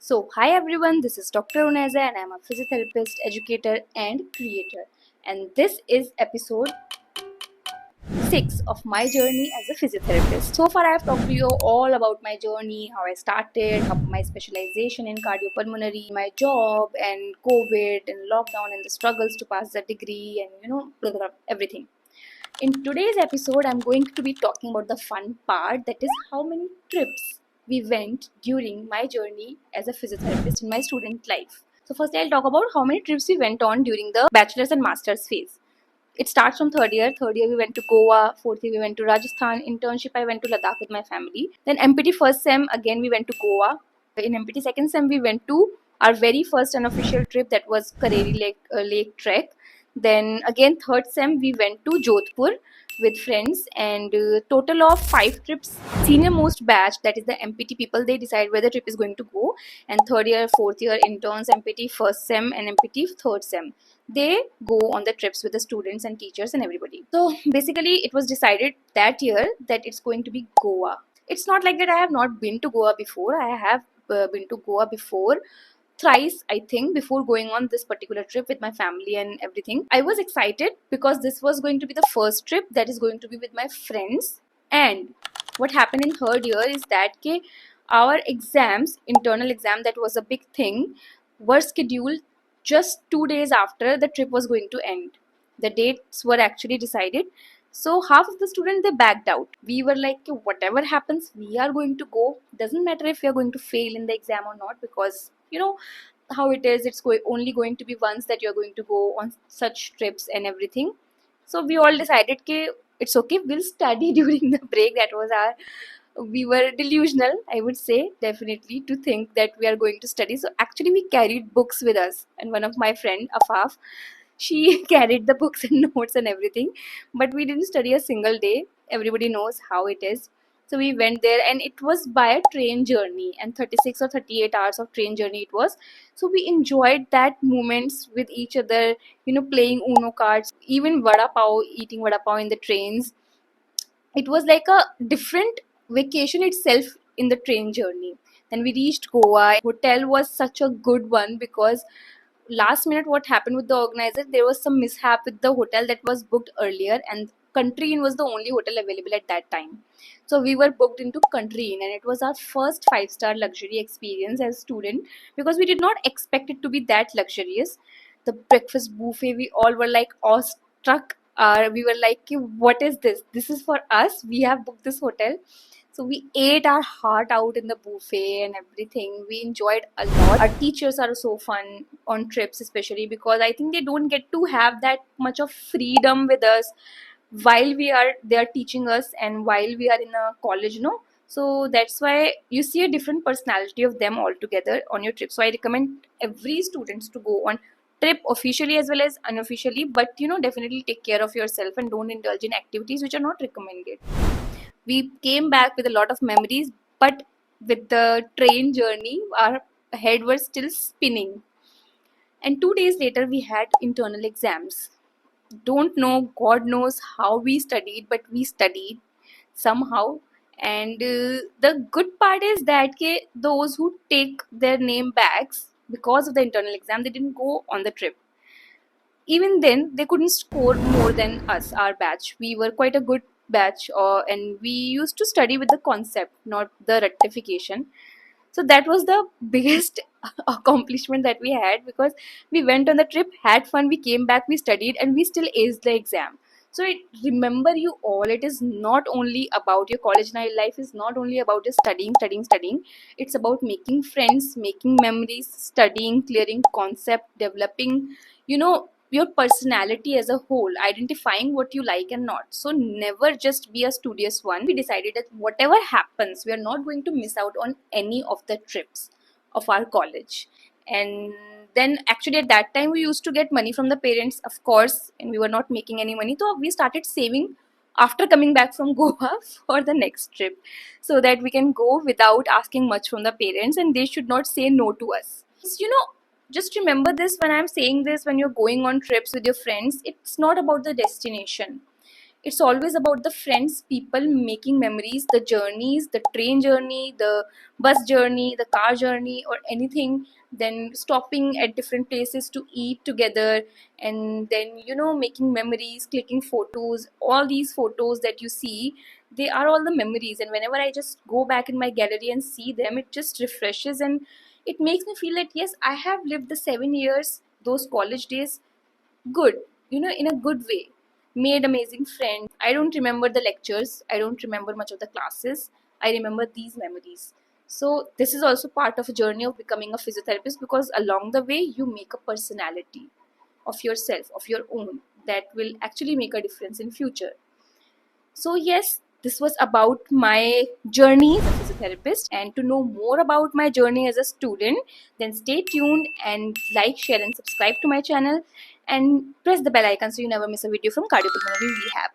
Hi everyone, this is Dr. Uneza and I'm a physiotherapist, educator, and creator. And this is episode 6 of my journey as a physiotherapist. So far, I have talked to you all about my journey, how I started, how my specialization in cardiopulmonary, my job, and COVID, and lockdown, and the struggles to pass the degree, and blah, blah, blah, everything. In today's episode, I'm going to be talking about the fun part, that is, how many trips we went during my journey as a physiotherapist in my student life. So, first, I'll talk about how many trips we went on during the bachelor's and master's phase. It starts from third year. Third year, we went to Goa. Fourth year, we went to Rajasthan. Internship, I went to Ladakh with my family. Then, MPT first sem, again, we went to Goa. In MPT second sem, we went to our very first unofficial trip, that was Kareli Lake Trek. Then again, third sem, we went to Jodhpur with friends, and total of 5 trips. Senior most batch, that is the MPT people, they decide where the trip is going to go, and third year, fourth year interns, MPT first sem, and MPT third sem, they go on the trips with the students and teachers and everybody. So basically, it was decided that year that it's going to be Goa. It's not like that I have not been to Goa before. I have been to Goa before, thrice I think, before going on this particular trip with my family and everything. I was excited because this was going to be the first trip that is going to be with my friends. And what happened in third year is that our exams, internal exam, that was a big thing, were scheduled just 2 days after the trip was going to end. The dates were actually decided, so half of the students, they backed out. We were like, whatever happens, we are going to go. Doesn't matter if we are going to fail in the exam or not, because how it is. It's only going to be once that you're going to go on such trips and everything. So we all decided it's okay. We'll study during the break. That was our. We were delusional, I would say, definitely, to think that we are going to study. So actually, we carried books with us, and one of my friend, Afaf, she carried the books and notes and everything, but we didn't study a single day. Everybody knows how it is. So we went there, and it was by a train journey, and 36 or 38 hours of train journey it was. So we enjoyed that moments with each other, playing Uno cards, even vada pav, eating vada pav in the trains. It was like a different vacation itself in the train journey. Then we reached Goa. Hotel was such a good one, because last minute what happened with the organizer, there was some mishap with the hotel that was booked earlier, and Country Inn was the only hotel available at that time. So we were booked into Country Inn, and it was our first 5-star luxury experience as student, because we did not expect it to be that luxurious. The breakfast buffet, we all were like awestruck. We were like, what is this? This is for us. We have booked this hotel. So we ate our heart out in the buffet and everything. We enjoyed a lot. Our teachers are so fun on trips, especially because I think they don't get to have that much of freedom with us while they are teaching us, and while we are in a college, So that's why you see a different personality of them altogether on your trip. So I recommend every students to go on trip, officially as well as unofficially, but definitely take care of yourself and don't indulge in activities which are not recommended. We came back with a lot of memories, but with the train journey, our head was still spinning. And 2 days later, we had internal exams. Don't know, God knows how we studied, but we studied somehow. And the good part is that those who take their name backs because of the internal exam, they didn't go on the trip. Even then, they couldn't score more than us, our batch. We were quite a good batch, and we used to study with the concept, not the rectification. So that was the biggest accomplishment that we had, because we went on the trip, had fun, we came back, we studied, and we still aced the exam. So remember, you all, it is not only about your college life, is not only about just studying. It's about making friends, making memories, studying, clearing concept, developing, your personality as a whole, identifying what you like and not. So never just be a studious one. We decided that whatever happens, we are not going to miss out on any of the trips of our college. And then actually at that time we used to get money from the parents, of course, and we were not making any money. So we started saving after coming back from Goa for the next trip, so that we can go without asking much from the parents, and they should not say no to us. Just remember this when I'm saying this: when you're going on trips with your friends, it's not about the destination. It's always about the friends, people making memories, the journeys, the train journey, the bus journey, the car journey, or anything. Then stopping at different places to eat together, and then making memories, clicking photos. All these photos that you see, they are all the memories. And whenever I just go back in my gallery and see them, it just refreshes, and it makes me feel that yes, I have lived the 7 years, those college days, good, in a good way. Made amazing friends. I don't remember the lectures, I don't remember much of the classes, I remember these memories. So this is also part of a journey of becoming a physiotherapist, because along the way you make a personality of yourself, of your own, that will actually make a difference in future. So yes, this was about my journey as a physiotherapist. And to know more about my journey as a student, then stay tuned and like, share, and subscribe to my channel, and press the bell icon so you never miss a video from Cardiopulmonary Rehab.